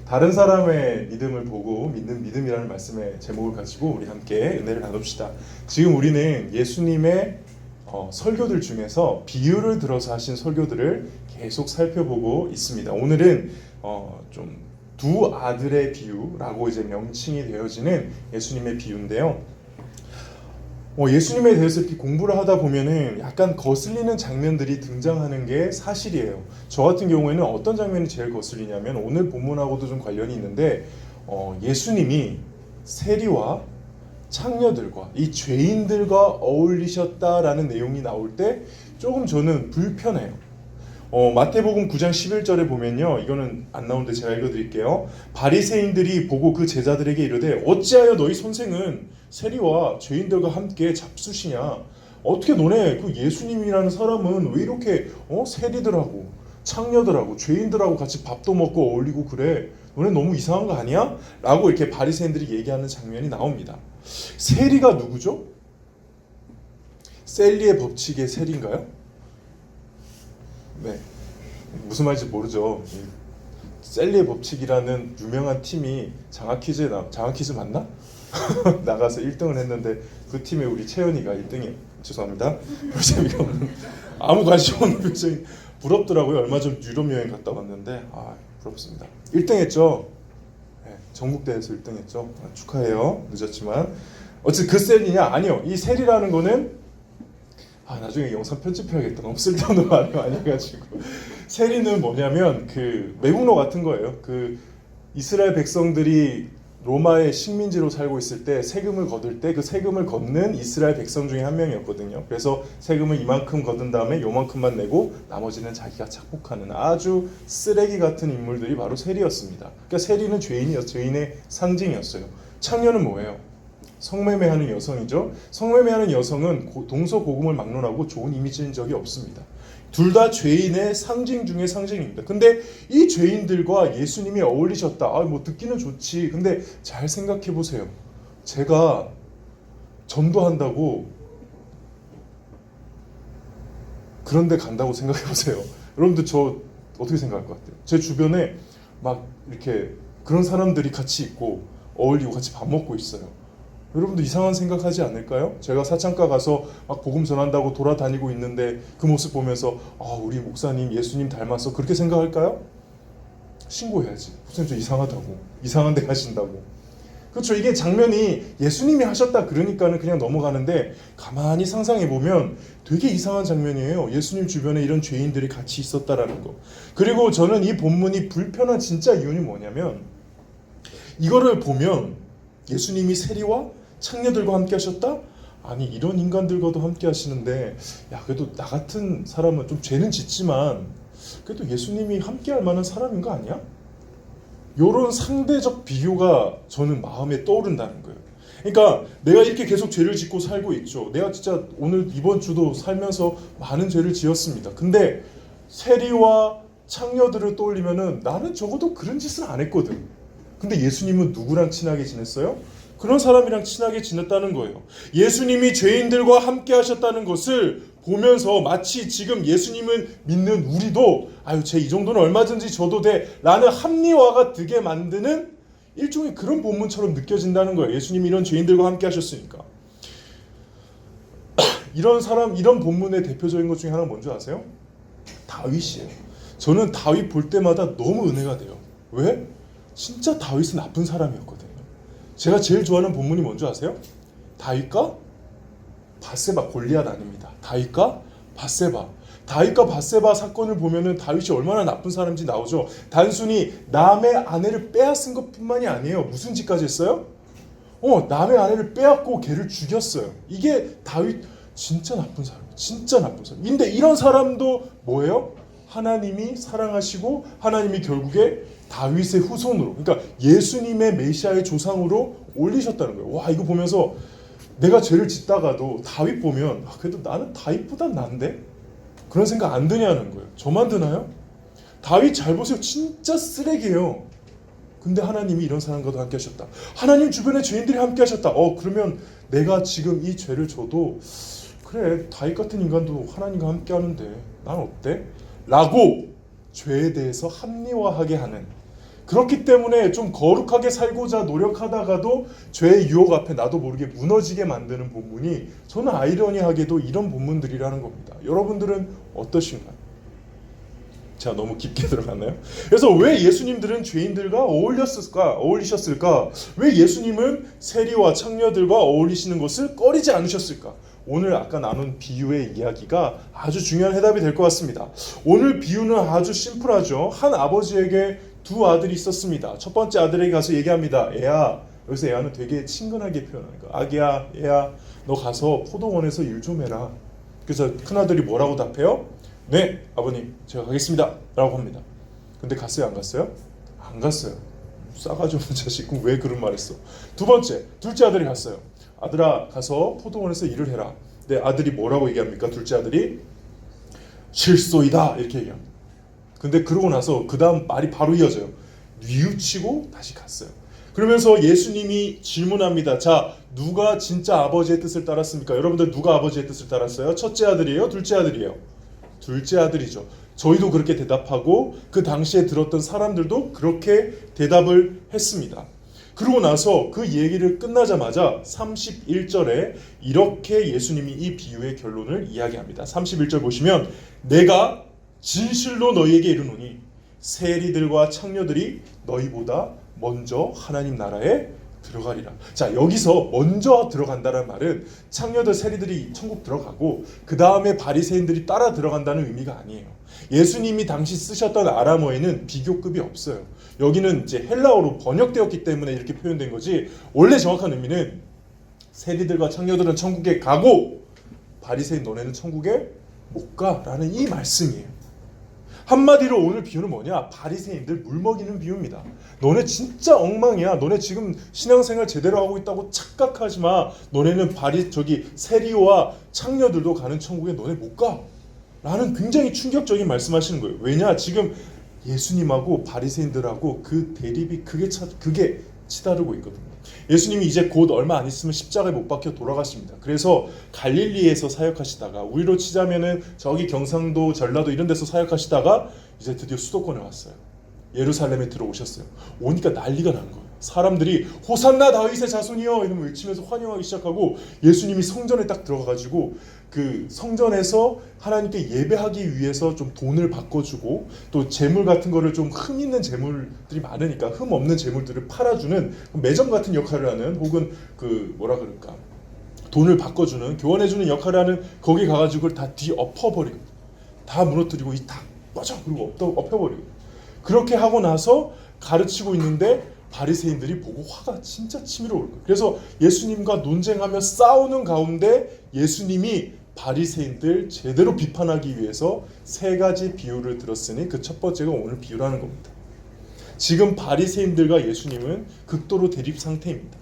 다른 사람의 믿음을 보고 믿는 믿음이라는 말씀의 제목을 가지고 우리 함께 은혜를 나눕시다. 지금 우리는 예수님의 설교들 중에서 비유를 들어서 하신 설교들을 계속 살펴보고 있습니다. 오늘은 좀 두 아들의 비유라고 이제 명칭이 되어지는 예수님의 비유인데요. 예수님에 대해서 이렇게 공부를 하다 보면은 약간 거슬리는 장면들이 등장하는 게 사실이에요. 저 같은 경우에는 어떤 장면이 제일 거슬리냐면 오늘 본문하고도 좀 관련이 있는데 예수님이 세리와 창녀들과 이 죄인들과 어울리셨다라는 내용이 나올 때 조금 저는 불편해요. 마태복음 9장 11절에 보면요, 이거는 안 나오는데 제가 읽어드릴게요. 바리새인들이 보고 그 제자들에게 이르되 어찌하여 너희 선생은 세리와 죄인들과 함께 잡수시냐? 어떻게 너네 그 예수님이라는 사람은 왜 이렇게 세리들하고 창녀들하고 죄인들하고 같이 밥도 먹고 어울리고 그래? 너네 너무 이상한 거 아니야? 라고 이렇게 바리새인들이 얘기하는 장면이 나옵니다. 세리가 누구죠? 셀리의 법칙의 세리인가요? 네, 무슨 말인지 모르죠. 셀리의 법칙이라는 유명한 팀이 장학퀴즈 맞나? 나가서 1등을 했는데 그 팀에 우리 채연이가 1등이에요. 죄송합니다. 별 재미가 없는, 아무 관심 없는 표정이 부럽더라고요. 얼마 전 유럽 여행 갔다 왔는데 부럽습니다. 1등 했죠. 네, 전국대회에서 1등 했죠. 축하해요. 늦었지만 어쨌든 그 셀리냐? 아니요. 이 셀이라는 거는 나중에 영상 편집해야겠다. 너무 쓸데없는 말이 많이 해가지고. 세리는 뭐냐면 그 매국노 같은 거예요. 그 이스라엘 백성들이 로마의 식민지로 살고 있을 때 세금을 거둘 때 그 세금을 걷는 이스라엘 백성 중에 한 명이었거든요. 그래서 세금을 이만큼 거둔 다음에 요만큼만 내고 나머지는 자기가 착복하는 아주 쓰레기 같은 인물들이 바로 세리였습니다. 그러니까 세리는 죄인의 상징이었어요. 창녀는 뭐예요? 성매매하는 여성이죠. 성매매하는 여성은 동서고금을 막론하고 좋은 이미지인 적이 없습니다. 둘 다 죄인의 상징 중의 상징입니다. 근데 이 죄인들과 예수님이 어울리셨다. 뭐 듣기는 좋지. 근데 잘 생각해 보세요. 제가 전도한다고 그런데 간다고 생각해 보세요. 여러분들 저 어떻게 생각할 것 같아요? 제 주변에 막 이렇게 그런 사람들이 같이 있고 어울리고 같이 밥 먹고 있어요. 여러분도 이상한 생각하지 않을까요? 제가 사창가 가서 막 복음 전한다고 돌아다니고 있는데 그 모습 보면서 우리 목사님 예수님 닮았어, 그렇게 생각할까요? 신고해야지. 목사님 저 이상하다고, 이상한 데 가신다고. 그렇죠. 이게 장면이 예수님이 하셨다 그러니까는 그냥 넘어가는데 가만히 상상해 보면 되게 이상한 장면이에요. 예수님 주변에 이런 죄인들이 같이 있었다라는 거. 그리고 저는 이 본문이 불편한 진짜 이유는 뭐냐면, 이거를 보면 예수님이 세리와 창녀들과 함께 하셨다? 아니, 이런 인간들과도 함께 하시는데 그래도 나 같은 사람은 좀 죄는 짓지만 그래도 예수님이 함께 할 만한 사람인 거 아니야? 요런 상대적 비교가 저는 마음에 떠오른다는 거예요. 그러니까 내가 이렇게 계속 죄를 짓고 살고 있죠. 내가 진짜 오늘 이번 주도 살면서 많은 죄를 지었습니다. 근데 세리와 창녀들을 떠올리면은 나는 적어도 그런 짓을 안 했거든. 근데 예수님은 누구랑 친하게 지냈어요? 그런 사람이랑 친하게 지냈다는 거예요. 예수님이 죄인들과 함께 하셨다는 것을 보면서 마치 지금 예수님을 믿는 우리도 쟤 이 정도는 얼마든지 줘도 돼 라는 합리화가 되게 만드는 일종의 그런 본문처럼 느껴진다는 거예요. 예수님이 이런 죄인들과 함께 하셨으니까. 이런 본문의 대표적인 것 중에 하나는 뭔지 아세요? 다윗이에요. 저는 다윗 볼 때마다 너무 은혜가 돼요. 왜? 진짜 다윗은 나쁜 사람이었거든요. 제가 제일 좋아하는 본문이 뭔지 아세요? 다윗과 밧세바, 골리앗 아닙니다. 다윗과 밧세바 사건을 보면은 다윗이 얼마나 나쁜 사람인지 나오죠. 단순히 남의 아내를 빼앗은 것뿐만이 아니에요. 무슨 짓까지 했어요? 남의 아내를 빼앗고 걔를 죽였어요. 이게 다윗 진짜 나쁜 사람. 근데 이런 사람도 뭐예요? 하나님이 사랑하시고 하나님이 결국에 다윗의 후손으로, 그러니까 예수님의 메시아의 조상으로 올리셨다는 거예요. 와, 이거 보면서 내가 죄를 짓다가도 다윗 보면 그래도 나는 다윗보단 난데? 그런 생각 안 드냐는 거예요. 저만 드나요? 다윗 잘 보세요. 진짜 쓰레기예요. 근데 하나님이 이런 사람과도 함께 하셨다. 하나님 주변에 죄인들이 함께 하셨다. 그러면 내가 지금 이 죄를 져도 그래, 다윗 같은 인간도 하나님과 함께 하는데 난 어때? 라고 죄에 대해서 합리화하게 하는 그렇기 때문에 좀 거룩하게 살고자 노력하다가도 죄의 유혹 앞에 나도 모르게 무너지게 만드는 본문이 저는 아이러니하게도 이런 본문들이라는 겁니다. 여러분들은 어떠신가요? 제가 너무 깊게 들어갔나요? 그래서 왜 예수님들은 죄인들과 어울리셨을까? 왜 예수님은 세리와 창녀들과 어울리시는 것을 꺼리지 않으셨을까? 오늘 아까 나눈 비유의 이야기가 아주 중요한 해답이 될 것 같습니다. 오늘 비유는 아주 심플하죠. 한 아버지에게 두 아들이 있었습니다. 첫 번째 아들에게 가서 얘기합니다. 애야, 여기서 애야는 되게 친근하게 표현하는 거야. 아기야, 애야, 너 가서 포도원에서 일 좀 해라. 그래서 큰아들이 뭐라고 답해요? 네, 아버님, 제가 가겠습니다. 라고 합니다. 근데 갔어요, 안 갔어요? 안 갔어요. 싸가지 없는 자식, 그럼 왜 그런 말 했어? 두 번째, 둘째 아들이 갔어요. 아들아, 가서 포도원에서 일을 해라. 근데 아들이 뭐라고 얘기합니까? 둘째 아들이 실소이다 이렇게 얘기합니다. 근데 그러고 나서 그 다음 말이 바로 이어져요. 뉘우치고 다시 갔어요. 그러면서 예수님이 질문합니다. 자, 누가 진짜 아버지의 뜻을 따랐습니까? 여러분들 누가 아버지의 뜻을 따랐어요? 첫째 아들이에요? 둘째 아들이에요? 둘째 아들이죠. 저희도 그렇게 대답하고 그 당시에 들었던 사람들도 그렇게 대답을 했습니다. 그러고 나서 그 얘기를 끝나자마자 31절에 이렇게 예수님이 이 비유의 결론을 이야기합니다. 31절 보시면 내가 진실로 너희에게 이르노니 세리들과 창녀들이 너희보다 먼저 하나님 나라에 들어가리라. 자, 여기서 먼저 들어간다는 말은 창녀들 세리들이 천국 들어가고 그 다음에 바리새인들이 따라 들어간다는 의미가 아니에요. 예수님이 당시 쓰셨던 아람어에는 비교급이 없어요. 여기는 이제 헬라어로 번역되었기 때문에 이렇게 표현된 거지 원래 정확한 의미는 세리들과 창녀들은 천국에 가고 바리새인 너네는 천국에 못 가라는 이 말씀이에요. 한마디로 오늘 비유는 뭐냐? 바리새인들 물먹이는 비유입니다. 너네 진짜 엉망이야. 너네 지금 신앙생활 제대로 하고 있다고 착각하지 마. 너네는 세리와 창녀들도 가는 천국에 너네 못 가. 라는 굉장히 충격적인 말씀하시는 거예요. 왜냐? 지금 예수님하고 바리새인들하고 그 대립이 그게 치다르고 있거든요. 예수님이 이제 곧 얼마 안 있으면 십자가에 못 박혀 돌아가십니다. 그래서 갈릴리에서 사역하시다가 우리로 치자면은 저기 경상도, 전라도 이런 데서 사역하시다가 이제 드디어 수도권에 왔어요. 예루살렘에 들어오셨어요. 오니까 난리가 난 거예요. 사람들이 호산나 다윗의 자손이여 이러면 외치면서 환영하기 시작하고 예수님이 성전에 딱 들어가가지고 그 성전에서 하나님께 예배하기 위해서 좀 돈을 바꿔주고 또 재물 같은 거를 좀 흠 있는 재물들이 많으니까 흠 없는 재물들을 팔아주는 매점 같은 역할을 하는 혹은 돈을 바꿔주는 교환해주는 역할을 하는 거기 가가지고 다 뒤엎어버리고 다 무너뜨리고 다 꺼져 그리고 엎혀버리고 그렇게 하고 나서 가르치고 있는데 바리새인들이 보고 화가 진짜 치밀어 올 거예요. 그래서 예수님과 논쟁하며 싸우는 가운데 예수님이 바리새인들 제대로 비판하기 위해서 세 가지 비유를 들었으니 그 첫 번째가 오늘 비유라는 겁니다. 지금 바리새인들과 예수님은 극도로 대립 상태입니다.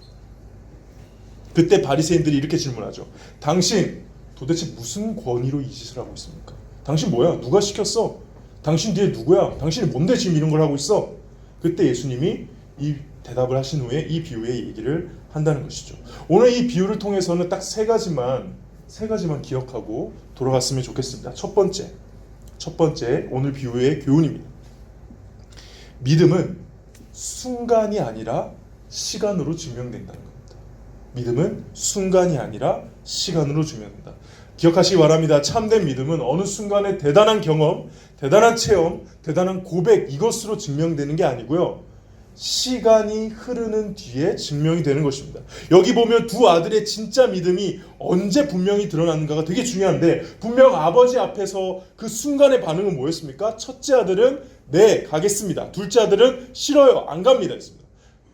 그때 바리새인들이 이렇게 질문하죠. 당신 도대체 무슨 권위로 이 짓을 하고 있습니까? 당신 뭐야? 누가 시켰어? 당신 뒤에 누구야? 당신이 뭔데 지금 이런 걸 하고 있어? 그때 예수님이 이 대답을 하신 후에 이 비유의 얘기를 한다는 것이죠. 오늘 이 비유를 통해서는 딱 세 가지만 기억하고 돌아갔으면 좋겠습니다. 첫 번째 오늘 비유의 교훈입니다. 믿음은 순간이 아니라 시간으로 증명된다는 겁니다. 믿음은 순간이 아니라 시간으로 증명된다. 기억하시기 바랍니다. 참된 믿음은 어느 순간의 대단한 경험, 대단한 체험, 대단한 고백 이것으로 증명되는 게 아니고요. 시간이 흐르는 뒤에 증명이 되는 것입니다. 여기 보면 두 아들의 진짜 믿음이 언제 분명히 드러나는가가 되게 중요한데 분명 아버지 앞에서 그 순간의 반응은 뭐였습니까? 첫째 아들은 네 가겠습니다. 둘째 아들은 싫어요 안 갑니다 했습니다.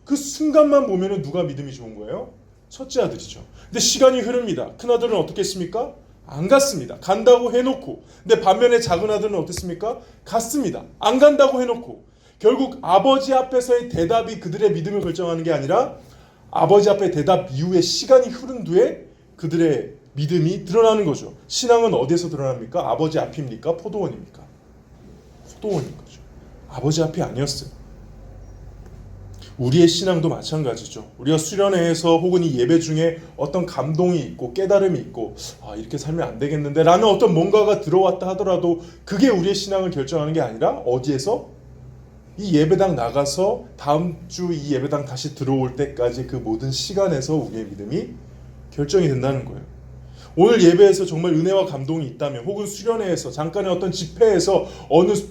그 순간만 보면 누가 믿음이 좋은 거예요? 첫째 아들이죠. 근데 시간이 흐릅니다. 큰 아들은 어떻게 했습니까? 안 갔습니다. 간다고 해놓고. 근데 반면에 작은 아들은 어땠습니까? 갔습니다. 안 간다고 해놓고. 결국 아버지 앞에서의 대답이 그들의 믿음을 결정하는 게 아니라 아버지 앞의 대답 이후에 시간이 흐른 뒤에 그들의 믿음이 드러나는 거죠. 신앙은 어디에서 드러납니까? 아버지 앞입니까? 포도원입니까? 포도원인 거죠. 아버지 앞이 아니었어요. 우리의 신앙도 마찬가지죠. 우리가 수련회에서 혹은 이 예배 중에 어떤 감동이 있고 깨달음이 있고 이렇게 살면 안 되겠는데 라는 어떤 뭔가가 들어왔다 하더라도 그게 우리의 신앙을 결정하는 게 아니라 어디에서? 이 예배당 나가서 다음 주 이 예배당 다시 들어올 때까지 그 모든 시간에서 우리의 믿음이 결정이 된다는 거예요. 오늘 예배에서 정말 은혜와 감동이 있다면, 혹은 수련회에서 잠깐의 어떤 집회에서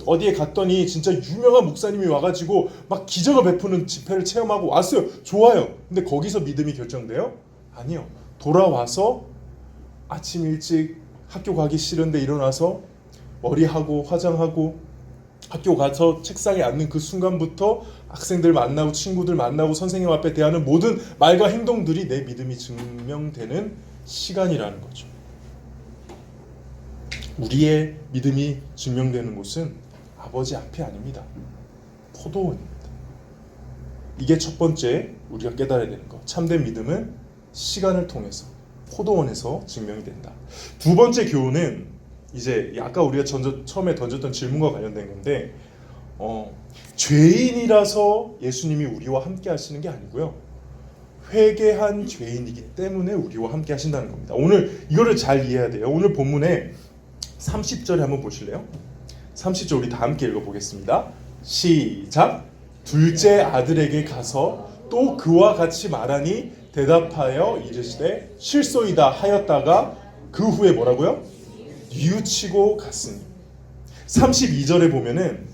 어디에 갔더니 진짜 유명한 목사님이 와가지고 막 기적을 베푸는 집회를 체험하고 왔어요. 좋아요. 근데 거기서 믿음이 결정돼요? 아니요. 돌아와서 아침 일찍 학교 가기 싫은데 일어나서 머리하고 화장하고 학교 가서 책상에 앉는 그 순간부터 학생들 만나고 친구들 만나고 선생님 앞에 대하는 모든 말과 행동들이 내 믿음이 증명되는 시간이라는 거죠. 우리의 믿음이 증명되는 곳은 아버지 앞이 아닙니다. 포도원입니다. 이게 첫 번째 우리가 깨달아야 되는 것. 참된 믿음은 시간을 통해서 포도원에서 증명이 된다. 두 번째 교훈은 이제 아까 우리가 처음에 던졌던 질문과 관련된 건데, 죄인이라서 예수님이 우리와 함께 하시는 게 아니고요, 회개한 죄인이기 때문에 우리와 함께 하신다는 겁니다. 오늘 이거를 잘 이해해야 돼요. 오늘 본문에 30절에 한번 보실래요? 30절 우리 다 함께 읽어보겠습니다. 시작. 둘째 아들에게 가서 또 그와 같이 말하니 대답하여 이르시되 실소이다 하였다가 그 후에 뭐라고요? 뉘우치고 갔으니. 32절에 보면은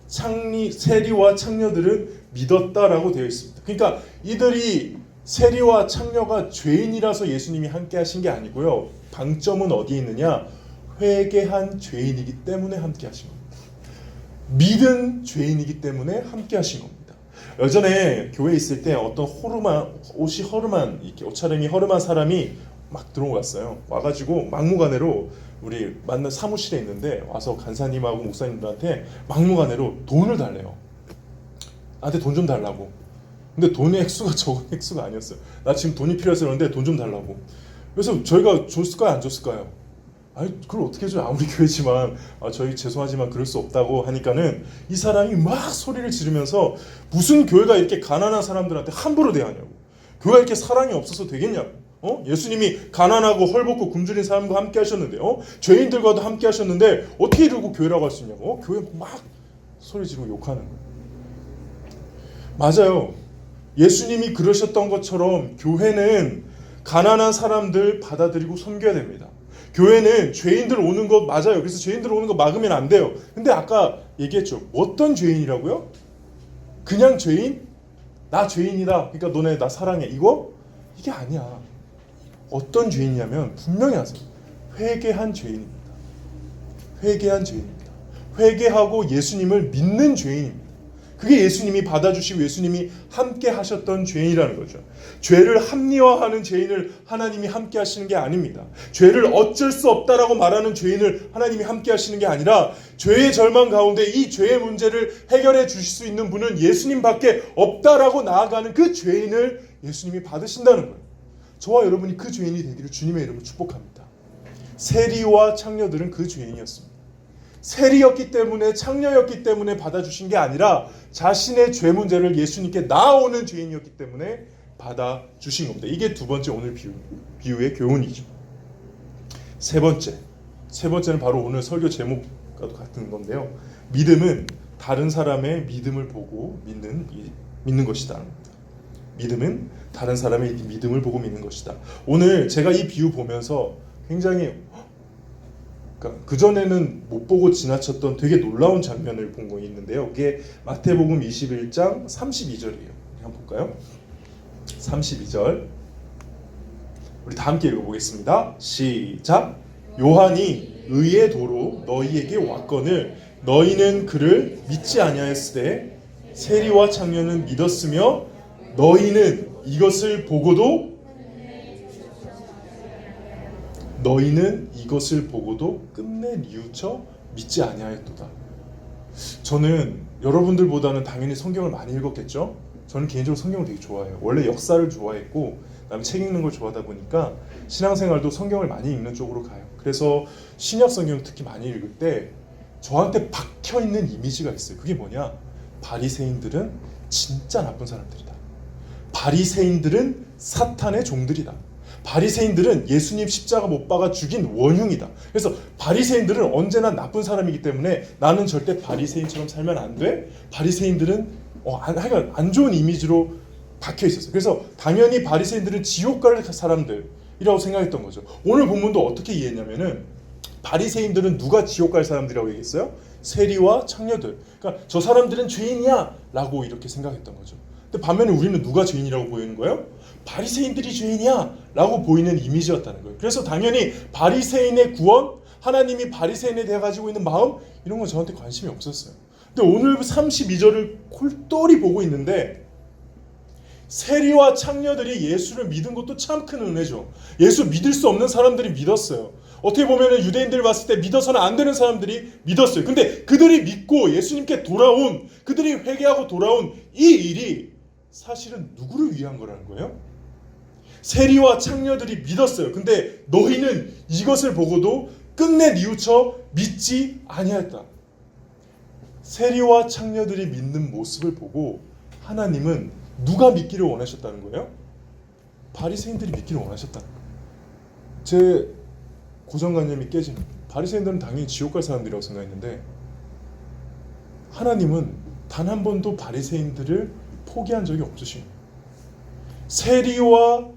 세리와 창녀들은 믿었다라고 되어 있습니다. 그러니까 이들이, 세리와 창녀가 죄인이라서 예수님이 함께 하신 게 아니고요, 방점은 어디에 있느냐? 회개한 죄인이기 때문에 함께 하신 겁니다. 믿은 죄인이기 때문에 함께 하신 겁니다. 예전에 교회에 있을 때 어떤 옷이 허름한, 이렇게 옷차림이 허름한 사람이 막 들어왔어요. 와가지고 막무가내로 우리 만난 사무실에 있는데 와서 간사님하고 목사님들한테 막무가내로 돈을 달래요. 나한테 돈 좀 달라고. 근데 돈의 액수가 적은 액수가 아니었어요. 나 지금 돈이 필요해서 그러는데 돈 좀 달라고. 그래서 저희가 줬을까요, 안 줬을까요? 아니, 그걸 어떻게 줘요? 아무리 교회지만, 저희 죄송하지만 그럴 수 없다고 하니까는 이 사람이 막 소리를 지르면서 무슨 교회가 이렇게 가난한 사람들한테 함부로 대하냐고. 교회가 이렇게 사랑이 없어서 되겠냐고. 예수님이 가난하고 헐벗고 굶주린 사람과 함께 하셨는데, 죄인들과도 함께 하셨는데 어떻게 이러고 교회라고 할 수 있냐고. 교회 막 소리 지르고 욕하는 거예요. 맞아요. 예수님이 그러셨던 것처럼 교회는 가난한 사람들 받아들이고 섬겨야 됩니다. 교회는 죄인들 오는 것 맞아요. 그래서 죄인들 오는 거 막으면 안 돼요. 근데 아까 얘기했죠. 어떤 죄인이라고요? 그냥 죄인? 나 죄인이다, 그러니까 너네 나 사랑해, 이게 아니야. 어떤 죄인이냐면 분명히 하세요. 회개한 죄인입니다. 회개한 죄인입니다. 회개하고 예수님을 믿는 죄인입니다. 그게 예수님이 받아주시고 예수님이 함께 하셨던 죄인이라는 거죠. 죄를 합리화하는 죄인을 하나님이 함께 하시는 게 아닙니다. 죄를 어쩔 수 없다라고 말하는 죄인을 하나님이 함께 하시는 게 아니라, 죄의 절망 가운데 이 죄의 문제를 해결해 주실 수 있는 분은 예수님밖에 없다라고 나아가는 그 죄인을 예수님이 받으신다는 거예요. 저와 여러분이 그 죄인이 되기를 주님의 이름으로 축복합니다. 세리와 창녀들은 그 죄인이었습니다. 세리였기 때문에, 창녀였기 때문에 받아주신 게 아니라 자신의 죄 문제를 예수님께 나아오는 죄인이었기 때문에 받아주신 겁니다. 이게 두 번째 오늘 비유의 교훈이죠. 세 번째는 바로 오늘 설교 제목과도 같은 건데요. 믿음은 다른 사람의 믿음을 보고 믿는 것이다. 믿음은 다른 사람의 믿음을 보고 믿는 것이다. 오늘 제가 이 비유 보면서 굉장히, 그전에는 못 보고 지나쳤던 되게 놀라운 장면을 본 거 있는데요. 그게 마태복음 21장 32절이에요. 한번 볼까요? 32절 우리 다 함께 읽어보겠습니다. 시작. 요한이 의의 도로 너희에게 왔거늘 너희는 그를 믿지 아니하였으되 세리와 창녀는 믿었으며 너희는 이것을 보고도 끝내 뉘우쳐 믿지 아니하였도다. 저는 여러분들보다는 당연히 성경을 많이 읽었겠죠? 저는 개인적으로 성경을 되게 좋아해요. 원래 역사를 좋아했고 그다음에 책 읽는 걸 좋아하다 보니까 신앙생활도 성경을 많이 읽는 쪽으로 가요. 그래서 신약 성경 특히 많이 읽을 때 저한테 박혀있는 이미지가 있어요. 그게 뭐냐? 바리새인들은 진짜 나쁜 사람들이다. 바리새인들은 사탄의 종들이다. 바리새인들은 예수님 십자가 못 박아 죽인 원흉이다. 그래서 바리새인들은 언제나 나쁜 사람이기 때문에 나는 절대 바리새인처럼 살면 안 돼. 바리새인들은 하여간 안 좋은 이미지로 박혀 있었어요. 그래서 당연히 바리새인들은 지옥 갈 사람들이라고 생각했던 거죠. 오늘 본문도 어떻게 이해했냐면은 바리새인들은 누가 지옥 갈 사람들이라고 얘기했어요? 세리와 창녀들. 그러니까 저 사람들은 죄인이야 라고 이렇게 생각했던 거죠. 근데 반면에 우리는 누가 죄인이라고 보이는 거예요? 바리새인들이 죄인이야 라고 보이는 이미지였다는 거예요. 그래서 당연히 바리새인의 구원, 하나님이 바리새인에 대해 가지고 있는 마음, 이런 건 저한테 관심이 없었어요. 근데 오늘 32절을 콜똘히 보고 있는데 세리와 창녀들이 예수를 믿은 것도 참 큰 은혜죠. 예수 믿을 수 없는 사람들이 믿었어요. 어떻게 보면 유대인들 봤을 때 믿어서는 안 되는 사람들이 믿었어요. 근데 그들이 믿고 예수님께 돌아온, 그들이 회개하고 돌아온 이 일이 사실은 누구를 위한 거라는 거예요? 세리와 창녀들이 믿었어요. 근데 너희는 이것을 보고도 끝내 뉘우쳐 믿지 아니하였다. 세리와 창녀들이 믿는 모습을 보고 하나님은 누가 믿기를 원하셨다는 거예요? 바리새인들이 믿기를 원하셨다는 거예요. 제 고정관념이 깨지는 거예요. 바리새인들은 당연히 지옥 갈 사람들이라고 생각했는데 하나님은 단 한 번도 바리새인들을 포기한 적이 없으신 거예요. 세리와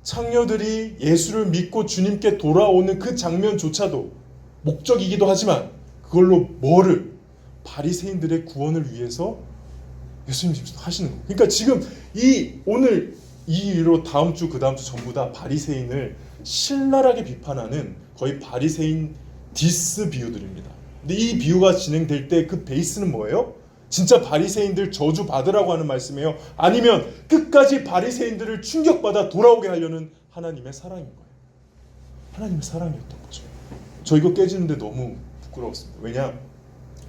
창녀들이 예수를 믿고 주님께 돌아오는 그 장면조차도 목적이기도 하지만 그걸로 뭐를? 바리새인들의 구원을 위해서 예수님이 하시는 거예요. 그러니까 지금 오늘 이 일로 다음 주 그 다음 주 전부 다 바리새인을 신랄하게 비판하는 거의 바리새인 디스 비유들입니다. 근데 이 비유가 진행될 때 그 베이스는 뭐예요? 진짜 바리새인들 저주 받으라고 하는 말씀이에요? 아니면 끝까지 바리새인들을 충격받아 돌아오게 하려는 하나님의 사랑인 거예요. 하나님의 사랑이었던 거죠. 저 이거 깨지는데 너무 부끄러웠습니다. 왜냐?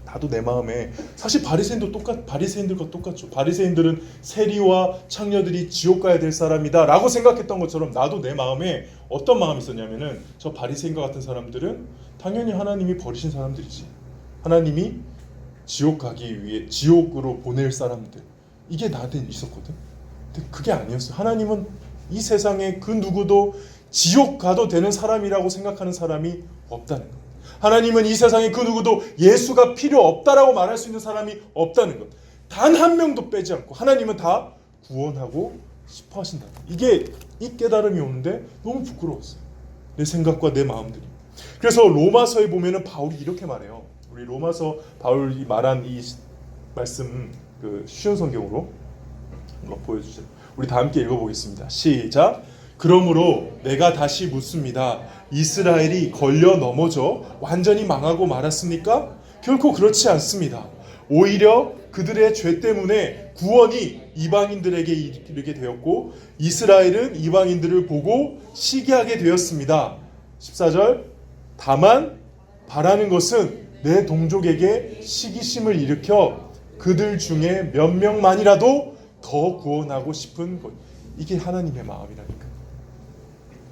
나도 내 마음에 사실 바리새인들과 똑같죠. 바리새인들은 세리와 창녀들이 지옥 가야 될 사람이다 라고 생각했던 것처럼 나도 내 마음에 어떤 마음이 있었냐면은 저 바리새인과 같은 사람들은 당연히 하나님이 버리신 사람들이지. 하나님이 지옥 가기 위해 지옥으로 보낼 사람들, 이게 나한테는 있었거든. 근데 그게 아니었어요. 하나님은 이 세상에 그 누구도 지옥 가도 되는 사람이라고 생각하는 사람이 없다는 것. 하나님은 이 세상에 그 누구도 예수가 필요 없다라고 말할 수 있는 사람이 없다는 것. 단 한 명도 빼지 않고 하나님은 다 구원하고 싶어 하신다. 이 깨달음이 오는데 너무 부끄러웠어요. 내 생각과 내 마음들이. 그래서 로마서에 보면은 바울이 이렇게 말해요. 우리 로마서 바울이 말한 이 말씀 쉬운 성경으로 한번 보여주세요. 우리 다 함께 읽어보겠습니다. 시작. 그러므로 내가 다시 묻습니다. 이스라엘이 걸려 넘어져 완전히 망하고 말았습니까? 결코 그렇지 않습니다. 오히려 그들의 죄 때문에 구원이 이방인들에게 이르게 되었고 이스라엘은 이방인들을 보고 시기하게 되었습니다. 14절. 다만 바라는 것은 내 동족에게 시기심을 일으켜 그들 중에 몇 명만이라도 더 구원하고 싶은 것. 이게 하나님의 마음이라니까.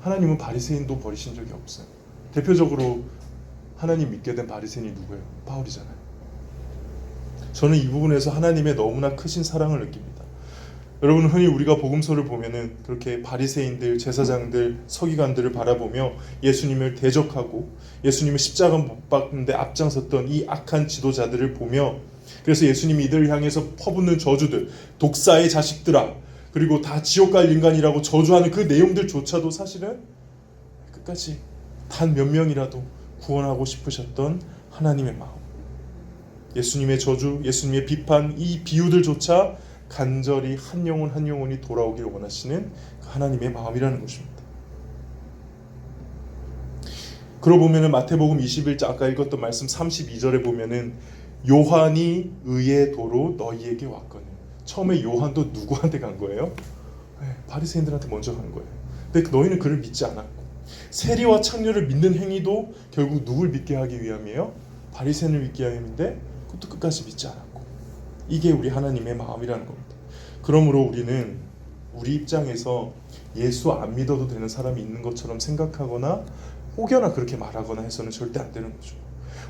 하나님은 바리새인도 버리신 적이 없어요. 대표적으로 하나님 믿게 된 바리새인이 누구예요? 바울이잖아요. 저는 이 부분에서 하나님의 너무나 크신 사랑을 느낍니다. 여러분, 흔히 우리가 복음서를 보면은 그렇게 바리새인들, 제사장들, 서기관들을 바라보며 예수님을 대적하고 예수님을 십자가 못 박는데 앞장섰던 이 악한 지도자들을 보며 그래서 예수님이 이들을 향해서 퍼붓는 저주들, 독사의 자식들아, 그리고 다 지옥 갈 인간이라고 저주하는 그 내용들조차도 사실은 끝까지 단 몇 명이라도 구원하고 싶으셨던 하나님의 마음. 예수님의 저주, 예수님의 비판, 이 비유들조차 간절히 한 영혼 한 영혼이 돌아오기를 원하시는 그 하나님의 마음이라는 것입니다. 그러고 보면은 마태복음 21장 아까 읽었던 말씀 32절에 보면은 요한이 의의 도로 너희에게 왔거늘. 처음에 요한도 누구한테 간 거예요? 바리새인들한테 먼저 간 거예요. 근데 너희는 그를 믿지 않았고 세리와 창녀를 믿는 행위도 결국 누굴 믿게 하기 위함이에요? 바리새인을 믿게 위함인데 그것도 끝까지 믿지 않았고. 이게 우리 하나님의 마음이라는 겁니다. 그러므로 우리는 우리 입장에서 예수 안 믿어도 되는 사람이 있는 것처럼 생각하거나 혹여나 그렇게 말하거나 해서는 절대 안 되는 거죠.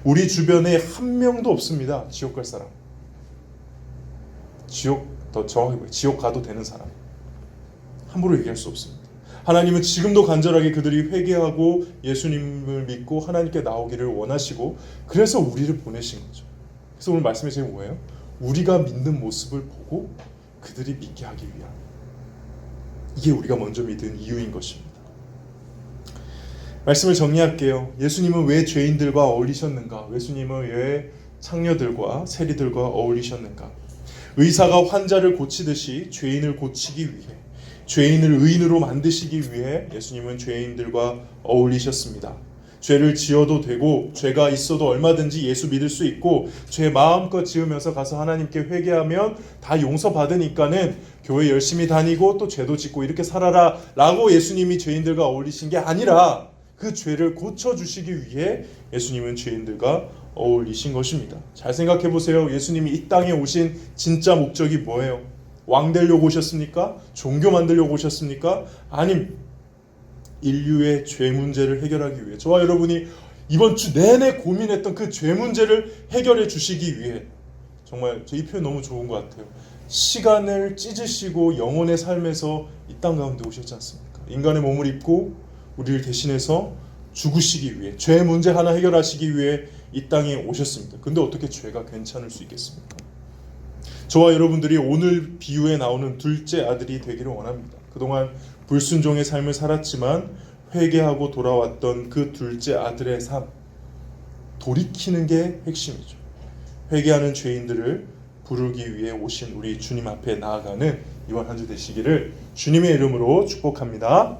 우리 주변에 한 명도 없습니다. 지옥 갈 사람. 더 정확히 지옥 가도 되는 사람. 함부로 얘기할 수 없습니다. 하나님은 지금도 간절하게 그들이 회개하고 예수님을 믿고 하나님께 나오기를 원하시고 그래서 우리를 보내신 거죠. 그래서 오늘 말씀의 제목이 뭐예요? 우리가 믿는 모습을 보고 그들이 믿게 하기 위함. 이게 우리가 먼저 믿은 이유인 것입니다. 말씀을 정리할게요. 예수님은 왜 죄인들과 어울리셨는가? 예수님은 왜 창녀들과 세리들과 어울리셨는가? 의사가 환자를 고치듯이 죄인을 고치기 위해, 죄인을 의인으로 만드시기 위해 예수님은 죄인들과 어울리셨습니다. 죄를 지어도 되고 죄가 있어도 얼마든지 예수 믿을 수 있고 죄 마음껏 지으면서 가서 하나님께 회개하면 다 용서받으니까는 교회 열심히 다니고 또 죄도 짓고 이렇게 살아라 라고 예수님이 죄인들과 어울리신 게 아니라 그 죄를 고쳐주시기 위해 예수님은 죄인들과 어울리신 것입니다. 잘 생각해 보세요. 예수님이 이 땅에 오신 진짜 목적이 뭐예요? 왕 되려고 오셨습니까? 종교 만들려고 오셨습니까? 아님 인류의 죄 문제를 해결하기 위해, 저와 여러분이 이번 주 내내 고민했던 그 죄 문제를 해결해 주시기 위해, 정말 이 표현 너무 좋은 것 같아요. 시간을 찢으시고 영혼의 삶에서 이 땅 가운데 오셨지 않습니까? 인간의 몸을 입고 우리를 대신해서 죽으시기 위해, 죄 문제 하나 해결하시기 위해 이 땅에 오셨습니다. 근데 어떻게 죄가 괜찮을 수 있겠습니까? 저와 여러분들이 오늘 비유에 나오는 둘째 아들이 되기를 원합니다. 그동안 불순종의 삶을 살았지만 회개하고 돌아왔던 그 둘째 아들의 삶, 돌이키는 게 핵심이죠. 회개하는 죄인들을 부르기 위해 오신 우리 주님 앞에 나아가는 이번 한 주 되시기를 주님의 이름으로 축복합니다.